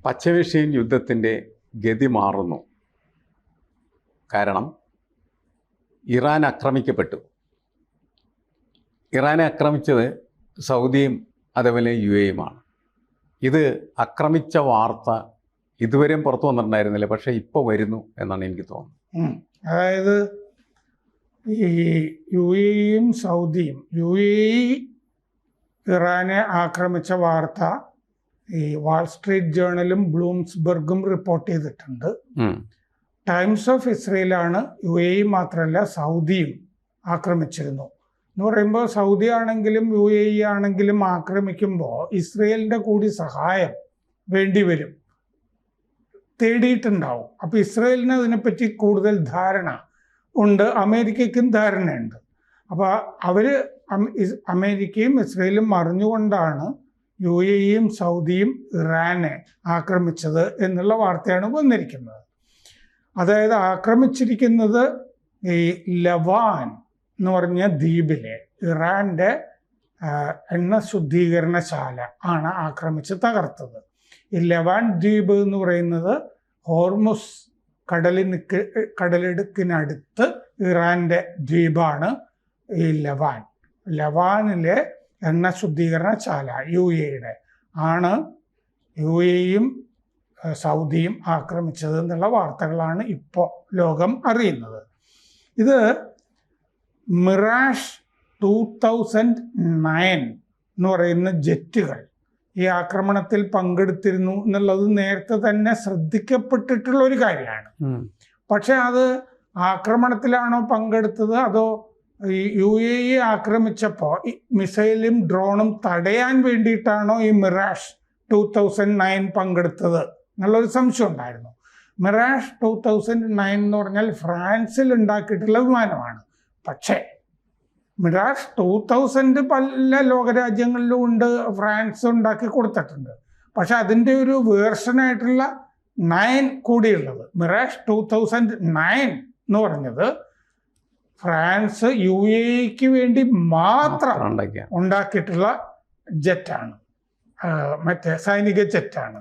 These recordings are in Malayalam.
പശ്ചിമേഷ്യൻ യുദ്ധത്തിൻ്റെ ഗതി മാറുന്നു. കാരണം ഇറാൻ ആക്രമിക്കപ്പെട്ടു. ഇറാനെ ആക്രമിച്ചത് സൗദിയും അതേപോലെ UAE-യുമാണ്. ഇത് ആക്രമിച്ച വാർത്ത ഇതുവരെയും പുറത്തു വന്നിട്ടുണ്ടായിരുന്നില്ല, പക്ഷേ ഇപ്പോൾ വരുന്നു എന്നാണ് എനിക്ക് തോന്നുന്നത്. അതായത് ഈ UAE-യും സൗദിയും UAE ഇറാനെ ആക്രമിച്ച വാർത്ത ഈ വാൾ സ്ട്രീറ്റ് ജേർണലും ബ്ലൂംസ്ബർഗും റിപ്പോർട്ട് ചെയ്തിട്ടുണ്ട്. ടൈംസ് ഓഫ് ഇസ്രയേലാണ് UAE മാത്രമല്ല സൗദിയും ആക്രമിച്ചിരുന്നു എന്ന് പറയുമ്പോൾ സൗദി ആണെങ്കിലും UAE ആണെങ്കിലും ആക്രമിക്കുമ്പോൾ ഇസ്രയേലിൻ്റെ കൂടി സഹായം വേണ്ടിവരും, തേടിയിട്ടുണ്ടാവും. അപ്പോൾ ഇസ്രയേലിന് അതിനെപ്പറ്റി കൂടുതൽ ധാരണ ഉണ്ട്, അമേരിക്കയ്ക്കും ധാരണയുണ്ട്. അപ്പോൾ അമേരിക്കയും ഇസ്രയേലും അറിഞ്ഞുകൊണ്ടാണ് UAE-യും സൗദിയും ഇറാനെ ആക്രമിച്ചത് എന്നുള്ള വാർത്തയാണ് വന്നിരിക്കുന്നത്. അതായത് ആക്രമിച്ചിരിക്കുന്നത് ഈ ലവാൻ എന്ന് പറഞ്ഞ ദ്വീപിലെ ഇറാൻ്റെ എണ്ണ ശുദ്ധീകരണശാല ആണ് ആക്രമിച്ച് തകർത്തത്. ഈ ലവാൻ ദ്വീപ് എന്ന് പറയുന്നത് ഹോർമുസ് കടലിടുക്കിനടുത്ത് ഇറാൻ്റെ ദ്വീപാണ് ഈ ലവാൻ. ലവാനിലെ എണ്ണ ശുദ്ധീകരണശാല UAE-യുടെ ആണ് UAE-യും സൗദിയും ആക്രമിച്ചത് എന്നുള്ള വാർത്തകളാണ് ഇപ്പോൾ ലോകം അറിയുന്നത്. ഇത് മിറാഷ് 2009 എന്ന് പറയുന്ന ജെറ്റുകൾ ഈ ആക്രമണത്തിൽ പങ്കെടുത്തിരുന്നു എന്നുള്ളത് നേരത്തെ തന്നെ ശ്രദ്ധിക്കപ്പെട്ടിട്ടുള്ള ഒരു കാര്യമാണ്. പക്ഷെ അത് ആക്രമണത്തിലാണോ പങ്കെടുത്തത് അതോ ഈ UAE ആക്രമിച്ചപ്പോൾ മിസൈലും ഡ്രോണും തടയാൻ വേണ്ടിയിട്ടാണോ ഈ മിറാഷ് 2009 പങ്കെടുത്തത് എന്നുള്ളൊരു സംശയം ഉണ്ടായിരുന്നു. മിറാഷ് 2009 എന്ന് പറഞ്ഞാൽ ഫ്രാൻസിൽ ഉണ്ടാക്കിയിട്ടുള്ള വിമാനമാണ്. പക്ഷേ മിറാഷ് 2000 പല ലോകരാജ്യങ്ങളിലും ഉണ്ട്, ഫ്രാൻസ് ഉണ്ടാക്കി കൊടുത്തിട്ടുണ്ട്. പക്ഷെ അതിൻ്റെ ഒരു വേർഷനായിട്ടുള്ള 9 കൂടിയുള്ളത് മിറാഷ് 2009 എന്ന് പറഞ്ഞത് ഫ്രാൻസ് UAE-ക്ക് വേണ്ടി മാത്രം ഉണ്ടാക്കിയിട്ടുള്ള ജെറ്റാണ്, മറ്റേ സൈനിക ജെറ്റാണ്.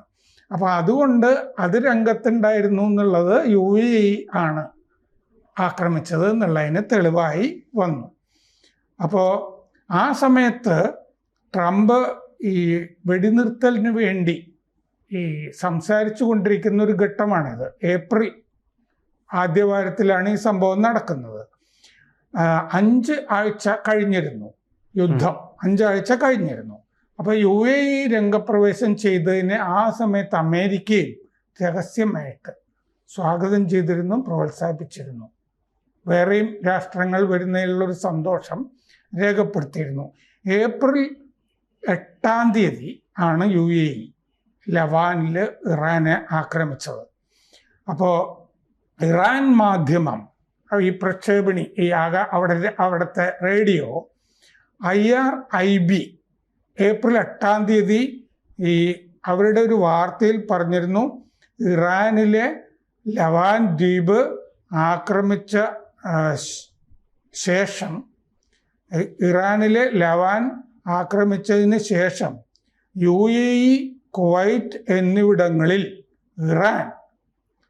അപ്പോൾ അതുകൊണ്ട് അത് രംഗത്തുണ്ടായിരുന്നു എന്നുള്ളത് UAE ആണ് ആക്രമിച്ചത് എന്നുള്ളതിന് തെളിവായി വന്നു. അപ്പോൾ ആ സമയത്ത് ട്രംപ് ഈ വെടിനിർത്തലിന് വേണ്ടി ഈ സംസാരിച്ചു കൊണ്ടിരിക്കുന്ന ഒരു ഘട്ടമാണിത്. ഏപ്രിൽ ആദ്യവാരത്തിലാണ് ഈ സംഭവം നടക്കുന്നത്. 5 ആഴ്ച കഴിഞ്ഞിരുന്നു യുദ്ധം, 5 ആഴ്ച കഴിഞ്ഞിരുന്നു. അപ്പോൾ UAE രംഗപ്രവേശം ചെയ്തതിന് ആ സമയത്ത് അമേരിക്കയും രഹസ്യമായിട്ട് സ്വാഗതം ചെയ്തിരുന്നു, പ്രോത്സാഹിപ്പിച്ചിരുന്നു. വേറെയും രാഷ്ട്രങ്ങൾ വരുന്നതിലുള്ളൊരു സന്തോഷം രേഖപ്പെടുത്തിയിരുന്നു. ഏപ്രിൽ 8 ആണ് UAE ലവാനിൽ ഇറാനെ ആക്രമിച്ചത്. അപ്പോൾ ഇറാൻ മാധ്യമം, ഈ പ്രക്ഷേപണി, ഈ അവിടുത്തെ റേഡിയോ IRIB ഏപ്രിൽ 8 ഈ അവരുടെ ഒരു വാർത്തയിൽ പറഞ്ഞിരുന്നു, ഇറാനിലെ ലവാൻ ദ്വീപ് ആക്രമിച്ച ശേഷം, ഇറാനിലെ ലവാൻ ആക്രമിച്ചതിന് ശേഷം UAE, കുവൈറ്റ് എന്നിവിടങ്ങളിൽ ഇറാൻ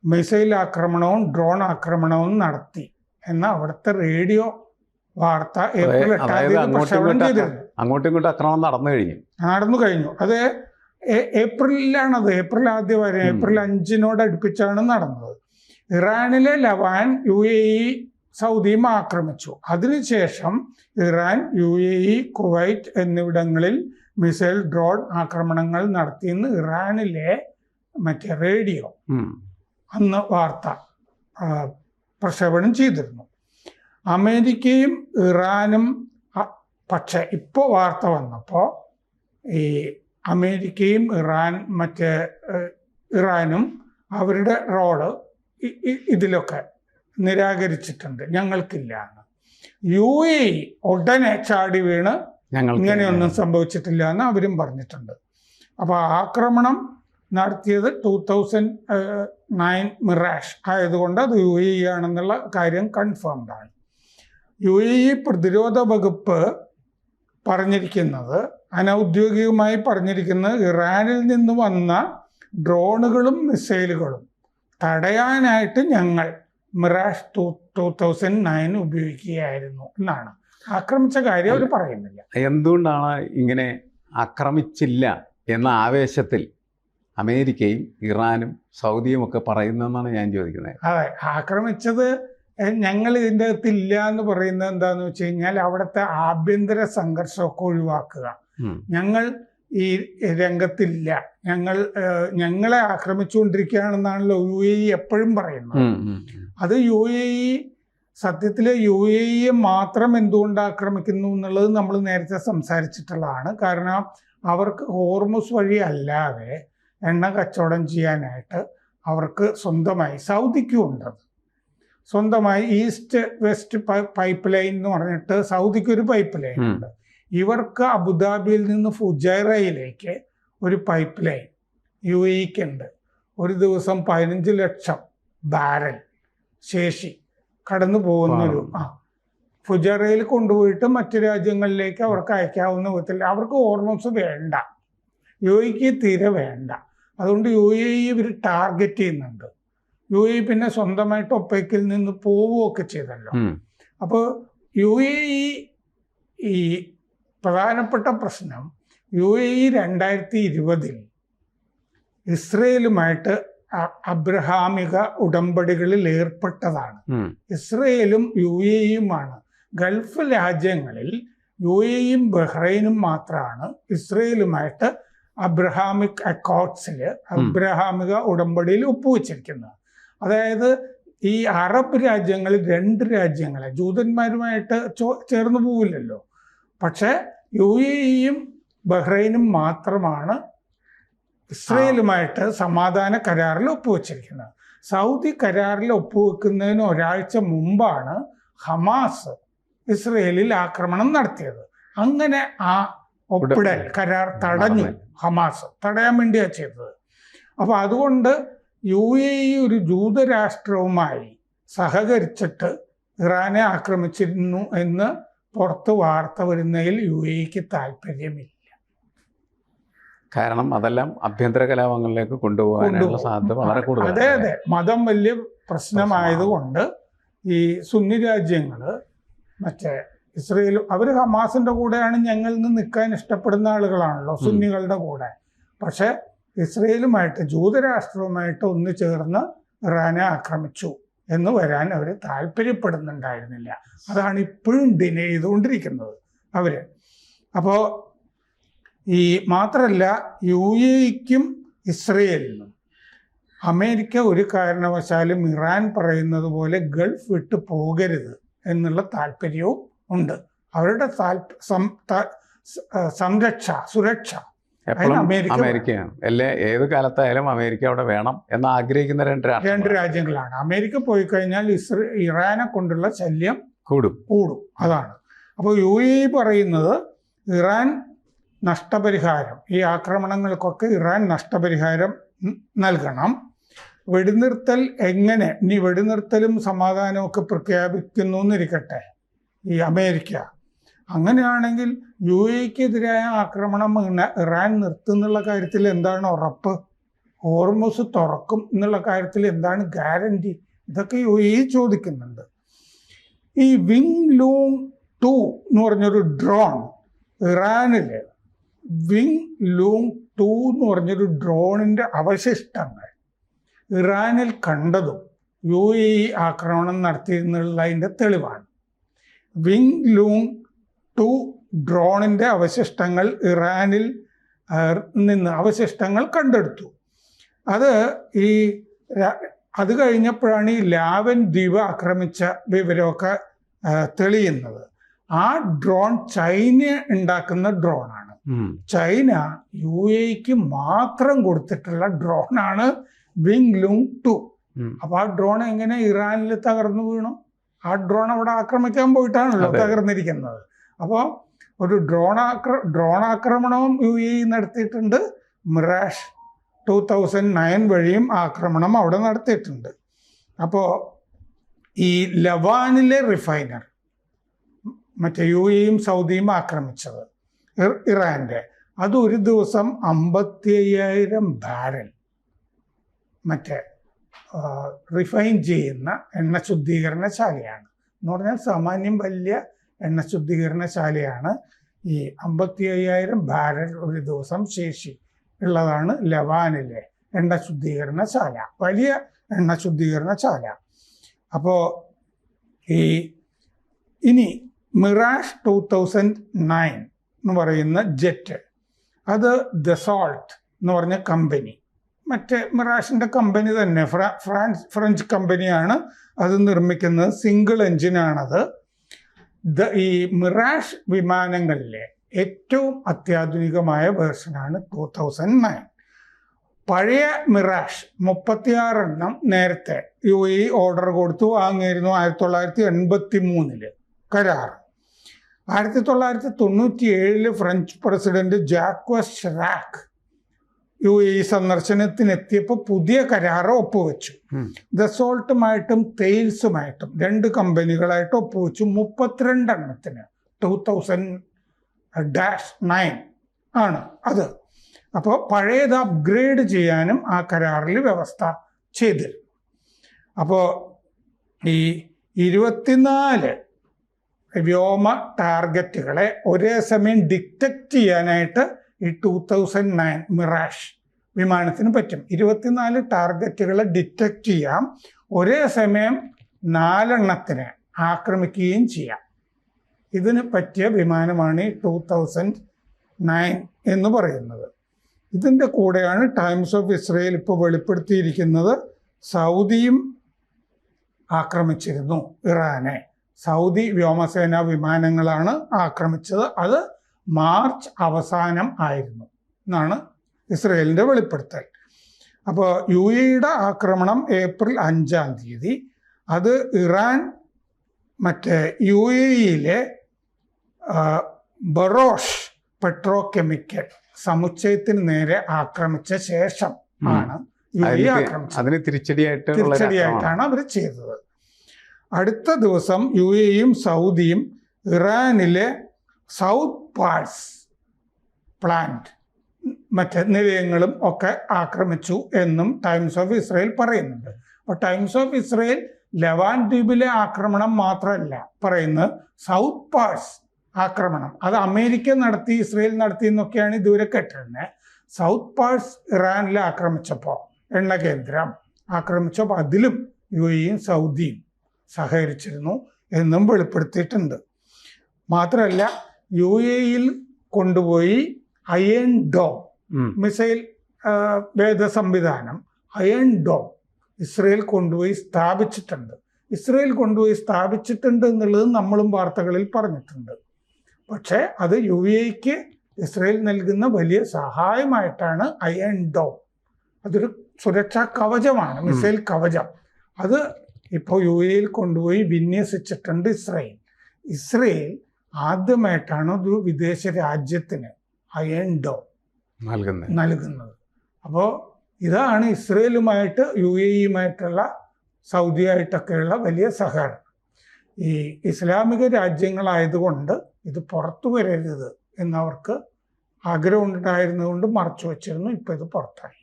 മിസൈൽ ആക്രമണവും ഡ്രോൺ ആക്രമണവും നടത്തി എന്ന അവിടുത്തെ റേഡിയോ വാർത്ത ഏപ്രിൽ 8 പ്രക്ഷേപണം ചെയ്തിരുന്നു. അങ്ങോട്ടും ഇങ്ങോട്ടും ആക്രമണം നടന്നു കഴിഞ്ഞു. അത് ഏപ്രിലാണത്. ഏപ്രിൽ ആദ്യവാരം ഏപ്രിൽ 5 അടുപ്പിച്ചാണ് നടന്നത്. ഇറാനിലെ ലവാൻ UAE സൗദിയും ആക്രമിച്ചു. അതിനുശേഷം ഇറാൻ UAE, കുവൈറ്റ് എന്നിവിടങ്ങളിൽ മിസൈൽ ഡ്രോൺ ആക്രമണങ്ങൾ നടത്തിയെന്ന് ഇറാനിലെ മറ്റേ റേഡിയോ അന്ന് വാർത്ത പ്രക്ഷേപണം ചെയ്തിരുന്നു. അമേരിക്കയും ഇറാനും, പക്ഷേ ഇപ്പോൾ വാർത്ത വന്നപ്പോൾ ഈ അമേരിക്കയും ഇറാനും അവരുടെ റോള് ഇതിലൊക്കെ നിരാകരിച്ചിട്ടുണ്ട്, ഞങ്ങൾക്കില്ല എന്ന്. UAE ഉടനെ ചാടി വീണ് ഇങ്ങനെയൊന്നും സംഭവിച്ചിട്ടില്ല എന്ന് അവരും പറഞ്ഞിട്ടുണ്ട്. അപ്പോൾ ആക്രമണം നടത്തിയത് 2009 മിറാഷ് ആയതുകൊണ്ട് അത് UAE ആണെന്നുള്ള കാര്യം കൺഫേംഡ് ആണ്. UAE പ്രതിരോധ വകുപ്പ് പറഞ്ഞിരിക്കുന്നത്, അനൗദ്യോഗികമായി പറഞ്ഞിരിക്കുന്നത്, ഇറാനിൽ നിന്ന് വന്ന ഡ്രോണുകളും മിസൈലുകളും തടയാനായിട്ട് ഞങ്ങൾ മിറാഷ് 2009 ഉപയോഗിക്കുകയായിരുന്നു എന്നാണ്. ആക്രമിച്ച കാര്യം അവർ പറയുന്നില്ല. എന്തുകൊണ്ടാണ് ഇങ്ങനെ ആക്രമിച്ചില്ല എന്ന ആവേശത്തിൽ അമേരിക്കയും ഇറാനും സൗദിയും ഒക്കെ പറയുന്നതെന്നാണ് ഞാൻ ചോദിക്കുന്നത്. അതെ, ആക്രമിച്ചത് ഞങ്ങൾ ഇതിൻ്റെ അകത്തില്ല എന്ന് പറയുന്നത് എന്താണെന്ന് വെച്ച് കഴിഞ്ഞാൽ അവിടുത്തെ ആഭ്യന്തര സംഘർഷമൊക്കെ ഒഴിവാക്കുക. ഞങ്ങൾ ഈ രംഗത്തില്ല, ഞങ്ങളെ ആക്രമിച്ചുകൊണ്ടിരിക്കുകയാണെന്നാണല്ലോ UAE എപ്പോഴും പറയുന്നത്. അത് UAE സത്യത്തിൽ UAE മാത്രം എന്തുകൊണ്ട് ആക്രമിക്കുന്നു എന്നുള്ളത് നമ്മൾ നേരത്തെ സംസാരിച്ചിട്ടുള്ളതാണ്. കാരണം അവർക്ക് ഹോർമുസ് വഴി അല്ലാതെ എണ്ണ കച്ചവടം ചെയ്യാനായിട്ട് അവർക്ക് സ്വന്തമായി, സൗദിക്കും ഉണ്ടത്, സ്വന്തമായി ഈസ്റ്റ് വെസ്റ്റ് പൈപ്പ് ലൈൻ എന്ന് പറഞ്ഞിട്ട് സൗദിക്കൊരു പൈപ്പ് ലൈൻ ഉണ്ട്. ഇവർക്ക് അബുദാബിയിൽ നിന്ന് ഫുജൈറയിലേക്ക് ഒരു പൈപ്പ് ലൈൻ UAEക്ക് ഉണ്ട്. ഒരു ദിവസം 15 ലക്ഷം ബാരൽ ശേഷി കടന്നു പോകുന്നൊരു ഫുജൈറയിൽ കൊണ്ടുപോയിട്ട് മറ്റു രാജ്യങ്ങളിലേക്ക് അവർക്ക് അയക്കാവുന്ന വിധത്തിൽ. അവർക്ക് ഹോർമോൺസ് വേണ്ട, UAEക്ക് തീരെ വേണ്ട. അതുകൊണ്ട് UAE ഇവർ ടാർഗറ്റ് ചെയ്യുന്നുണ്ട്. UAE പിന്നെ സ്വന്തമായിട്ട് ഒപ്പേക്കിൽ നിന്ന് പോവുകയൊക്കെ ചെയ്തല്ലോ. അപ്പോൾ UAE ഈ പ്രധാനപ്പെട്ട പ്രശ്നം UAE 2020 ഇസ്രയേലുമായിട്ട് അബ്രഹാമിക ഉടമ്പടികളിൽ ഏർപ്പെട്ടതാണ്. ഇസ്രയേലും UAEയുമാണ് ഗൾഫ് രാജ്യങ്ങളിൽ. UAEയും ബഹ്റൈനും മാത്രമാണ് ഇസ്രയേലുമായിട്ട് അബ്രഹാമിക് അക്കോർഡ്സിൽ, അബ്രഹാമിക ഉടമ്പടിയിൽ ഒപ്പുവെച്ചിരിക്കുന്നത്. അതായത് ഈ അറബ് രാജ്യങ്ങളിൽ 2 രാജ്യങ്ങളെ ജൂതന്മാരുമായിട്ട് ചേർന്ന് പോവില്ലല്ലോ. പക്ഷെ UAEയും ബഹ്റൈനും മാത്രമാണ് ഇസ്രയേലുമായിട്ട് സമാധാന കരാറിൽ ഒപ്പുവെച്ചിരിക്കുന്നത്. സൗദി കരാറിൽ ഒപ്പുവെക്കുന്നതിന് ഒരാഴ്ച മുമ്പാണ് ഹമാസ് ഇസ്രയേലിൽ ആക്രമണം നടത്തിയത്. അങ്ങനെ ആ ഒപ്പിടൽ കരാർ തടഞ്ഞു. ഹമാസ് തടയാൻ വേണ്ടിയാണ് ചെയ്തത്. അപ്പോൾ അതുകൊണ്ട് UAE ഒരു ജൂതരാഷ്ട്രവുമായി സഹകരിച്ചിട്ട് ഇറാനെ ആക്രമിച്ചിരുന്നു എന്ന് പുറത്ത് വാർത്ത വരുന്നതിൽ UAEക്ക് താല്പര്യമില്ല. കാരണം അതെല്ലാം ആഭ്യന്തര കലാപങ്ങളിലേക്ക് കൊണ്ടുപോകാനുള്ള സാധ്യത വളരെ കൂടുതലാണ്. അതെ അതെ, മതം വലിയ പ്രശ്നമായതുകൊണ്ട് ഈ സുന്നി രാജ്യങ്ങൾ, മറ്റേ ഇസ്രയേൽ, അവർ ഹമാസിന്റെ കൂടെയാണ് ഞങ്ങളിൽ നിന്ന് നിൽക്കാൻ ഇഷ്ടപ്പെടുന്ന ആളുകളാണല്ലോ, സുന്നികളുടെ കൂടെ. പക്ഷെ ഇസ്രയേലുമായിട്ട് ജൂതരാഷ്ട്രവുമായിട്ട് ഒന്ന് ചേർന്ന് ഇറാനെ ആക്രമിച്ചു എന്ന് വരാൻ അവർ താല്പര്യപ്പെടുന്നുണ്ടായിരുന്നില്ല. അതാണ് ഇപ്പോഴും ഡിനേ ചെയ്തുകൊണ്ടിരിക്കുന്നത് അവർ. അപ്പോൾ ഈ മാത്രമല്ല, UAEക്കും ഇസ്രയേലിനും അമേരിക്ക ഒരു കാരണവശാലും ഇറാൻ പറയുന്നത് പോലെ ഗൾഫ് വിട്ട് പോകരുത് എന്നുള്ള താല്പര്യവും ഉണ്ട്. അവരുടെ സുരക്ഷ അമേരിക്കയാണ്. ഏത് കാലത്തായാലും അമേരിക്ക അവിടെ വേണം എന്ന് ആഗ്രഹിക്കുന്ന 2 രാജ്യങ്ങളാണ്. അമേരിക്ക പോയി കഴിഞ്ഞാൽ ഇറാനെ കൊണ്ടുള്ള ശല്യം കൂടും. അതാണ്. അപ്പോൾ UAE പറയുന്നത് ഇറാൻ നഷ്ടപരിഹാരം, ഈ ആക്രമണങ്ങൾക്കൊക്കെ ഇറാൻ നഷ്ടപരിഹാരം നൽകണം. വെടിനിർത്തൽ എങ്ങനെ, ഇനി വെടിനിർത്തലും സമാധാനവും ഒക്കെ പ്രഖ്യാപിക്കുന്നു എന്നിരിക്കട്ടെ ഈ അമേരിക്ക, അങ്ങനെയാണെങ്കിൽ UAEക്കെതിരായ ആക്രമണം ഇറാൻ നിർത്തുന്നുള്ള കാര്യത്തിൽ എന്താണ് ഉറപ്പ്? ഹോർമുസ് തുറക്കും എന്നുള്ള കാര്യത്തിൽ എന്താണ് ഗ്യാരണ്ടി? ഇതൊക്കെ UAE ചോദിക്കുന്നുണ്ട്. ഈ വിങ് ലൂങ് 2 എന്ന് പറഞ്ഞൊരു ഡ്രോൺ ഇറാനിൽ, വിങ് ലൂങ് 2 എന്ന് പറഞ്ഞൊരു ഡ്രോണിൻ്റെ അവശിഷ്ടങ്ങൾ ഇറാനിൽ കണ്ടതും UAE ആക്രമണം നടത്തിയെന്നുള്ളതിൻ്റെ തെളിവാണ്. വിങ് ലൂങ് 2 ഡ്രോണിൻ്റെ അവശിഷ്ടങ്ങൾ ഇറാനിൽ നിന്ന് അവശിഷ്ടങ്ങൾ കണ്ടെടുത്തു. അത് കഴിഞ്ഞപ്പോഴാണ് ഈ ലാവൻ ദ്വീപ് ആക്രമിച്ച വിവരമൊക്കെ തെളിയുന്നത്. ആ ഡ്രോൺ ചൈന ഉണ്ടാക്കുന്ന ഡ്രോണാണ്. ചൈന UAEക്ക് മാത്രം കൊടുത്തിട്ടുള്ള ഡ്രോണാണ് വിങ് ലൂങ് 2. അപ്പൊ ആ ഡ്രോൺ എങ്ങനെ ഇറാനിൽ തകർന്നു വീണു? ആ ഡ്രോൺ അവിടെ ആക്രമിക്കാൻ പോയിട്ടാണല്ലോ തകർന്നിരിക്കുന്നത്. അപ്പോൾ ഒരു ഡ്രോൺ ആക്രമണവും UAE നടത്തിയിട്ടുണ്ട്. മിറാഷ് 2009 വഴിയും ആക്രമണം അവിടെ നടത്തിയിട്ടുണ്ട്. അപ്പോൾ ഈ ലവാനിലെ റിഫൈനർ മറ്റേ UAEയും സൗദിയും ആക്രമിച്ചത് ഇറാൻ്റെ, അത് ഒരു ദിവസം 55,000 ബാരൽ മറ്റേ റിഫൈൻ ചെയ്യുന്ന എണ്ണ ശുദ്ധീകരണശാലയാണ്. എന്ന് പറഞ്ഞാൽ സാമാന്യം വലിയ എണ്ണ ശുദ്ധീകരണശാലയാണ്. ഈ 55,000 ബാരൽ ഒരു ദിവസം ശേഷി ഉള്ളതാണ് ലവാനിലെ എണ്ണ ശുദ്ധീകരണശാല, വലിയ എണ്ണ ശുദ്ധീകരണശാല. അപ്പോൾ ഇനി മിറാഷ് 2009 എന്ന് പറയുന്ന ജെറ്റ്, അത് ദസോൾട്ട് എന്ന് പറഞ്ഞ കമ്പനി, മറ്റേ മിറാഷിൻ്റെ കമ്പനി തന്നെ, ഫ്രഞ്ച് കമ്പനിയാണ് അത് നിർമ്മിക്കുന്നത്. സിംഗിൾ എഞ്ചിനാണത്. ഈ മിറാഷ് വിമാനങ്ങളിലെ ഏറ്റവും അത്യാധുനികമായ വേർഷനാണ് 2009. പഴയ മിറാഷ് 36 എണ്ണം നേരത്തെ UAE ഓർഡർ കൊടുത്തു വാങ്ങിയിരുന്നു 1983 കരാർ. 1997 French president Jacques Chirac UAE സന്ദർശനത്തിനെത്തിയപ്പോൾ പുതിയ കരാറ് ഒപ്പുവെച്ചു. ദസോൾട്ടുമായിട്ടും തെയിൽസുമായിട്ടും 2 കമ്പനികളായിട്ട് ഒപ്പുവെച്ചു. 32 എണ്ണത്തിന് 2009 ആണ് അത്. അപ്പോൾ പഴയത് അപ്ഗ്രേഡ് ചെയ്യാനും ആ കരാറിൽ വ്യവസ്ഥ ചെയ്തിരുന്നു. അപ്പോൾ ഈ 24 വ്യോമ ടാർഗറ്റുകളെ ഒരേ സമയം ഡിറ്റക്റ്റ് ചെയ്യാനായിട്ട് ഈ 2009 മിറാഷ് വിമാനത്തിന് പറ്റും. 24 ടാർഗറ്റുകളെ ഡിറ്റക്റ്റ് ചെയ്യാം, ഒരേ സമയം 4 എണ്ണത്തിനെ ആക്രമിക്കുകയും ചെയ്യാം. ഇതിന് പറ്റിയ വിമാനമാണ് ഈ 2009 എന്ന് പറയുന്നത്. ഇതിൻ്റെ കൂടെയാണ് ടൈംസ് ഓഫ് ഇസ്രയേൽ ഇപ്പോൾ വെളിപ്പെടുത്തിയിരിക്കുന്നത്, സൗദിയും ആക്രമിച്ചിരുന്നു ഇറാനെ. സൗദി വ്യോമസേനാ വിമാനങ്ങളാണ് ആക്രമിച്ചത്. അത് മാർച്ച് അവസാനം ആയിരുന്നു എന്നാണ് ഇസ്രയേലിൻ്റെ വെളിപ്പെടുത്തൽ. അപ്പോൾ UAEയുടെ ആക്രമണം ഏപ്രിൽ 5-ാം തീയതി. അത് ഇറാൻ മറ്റേ UAEയിലെ ബറോഷ് പെട്രോ കെമിക്കൽ സമുച്ചയത്തിന് നേരെ ആക്രമിച്ച ശേഷം ആണ് UAE ആക്രമിച്ചത്. അതിന് തിരിച്ചടിയായിട്ടാണ് അവർ ചെയ്തത്. അടുത്ത ദിവസം UAEയും സൗദിയും ഇറാനിലെ സൗത്ത് പാഴ്സ് പ്ലാന്റ് മറ്റ് നിലയങ്ങളും ഒക്കെ ആക്രമിച്ചു എന്നും ടൈംസ് ഓഫ് ഇസ്രയേൽ പറയുന്നുണ്ട്. അപ്പോൾ ടൈംസ് ഓഫ് ഇസ്രയേൽ ലവാൻ ദ്വീപിലെ ആക്രമണം മാത്രമല്ല പറയുന്നത്, സൗത്ത് പാഴ്സ് ആക്രമണം അത് അമേരിക്ക നടത്തി, ഇസ്രയേൽ നടത്തി എന്നൊക്കെയാണ് ഇതുവരെ കേട്ടിരുന്നത്. സൗത്ത് പാഴ്സ് ഇറാനിൽ ആക്രമിച്ചപ്പോൾ, എണ്ണ കേന്ദ്രം ആക്രമിച്ചപ്പോൾ അതിലും UAEയും സൗദിയും സഹകരിച്ചിരുന്നു എന്നും വെളിപ്പെടുത്തിയിട്ടുണ്ട്. മാത്രമല്ല UAEയിൽ കൊണ്ടുപോയി അയൺ ഡോം മിസൈൽ വേദ സംവിധാനം, അയൺ ഡോം ഇസ്രയേൽ കൊണ്ടുപോയി സ്ഥാപിച്ചിട്ടുണ്ട്. ഇസ്രയേൽ കൊണ്ടുപോയി സ്ഥാപിച്ചിട്ടുണ്ട് എന്നുള്ളത് നമ്മളും വാർത്തകളിൽ പറഞ്ഞിട്ടുണ്ട്. പക്ഷേ അത് UAEക്ക് ഇസ്രയേൽ നൽകുന്ന വലിയ സഹായമായിട്ടാണ് അയൺ ഡോം. അതൊരു സുരക്ഷാ കവചമാണ്, മിസൈൽ കവചം. അത് ഇപ്പോൾ UAEയിൽ കൊണ്ടുപോയി വിന്യസിച്ചിട്ടുണ്ട് ഇസ്രയേൽ. ഇസ്രയേൽ ആദ്യമായിട്ടാണ് ഒരു വിദേശ രാജ്യത്തിന് അയൺ ഡോം നൽകുന്നത്. അപ്പോൾ ഇതാണ് ഇസ്രയേലുമായിട്ട് UAEയുമായിട്ടുള്ള സൗദിയായിട്ടൊക്കെയുള്ള വലിയ സഹകരണം. ഈ ഇസ്ലാമിക രാജ്യങ്ങളായതുകൊണ്ട് ഇത് പുറത്തു വരരുത് എന്നവർക്ക് ആഗ്രഹം ഉണ്ടായിരുന്നതുകൊണ്ട് മറച്ചു വച്ചിരുന്നു. ഇപ്പോൾ ഇത് പുറത്തായി.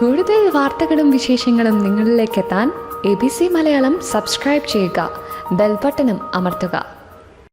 കൂടുതൽ വാർത്തകളും വിശേഷങ്ങളും നിങ്ങളിലേക്ക് എത്താൻ ABC മലയാളം സബ്സ്ക്രൈബ് ചെയ്യുക, ബെൽബട്ടനും അമർത്തുക.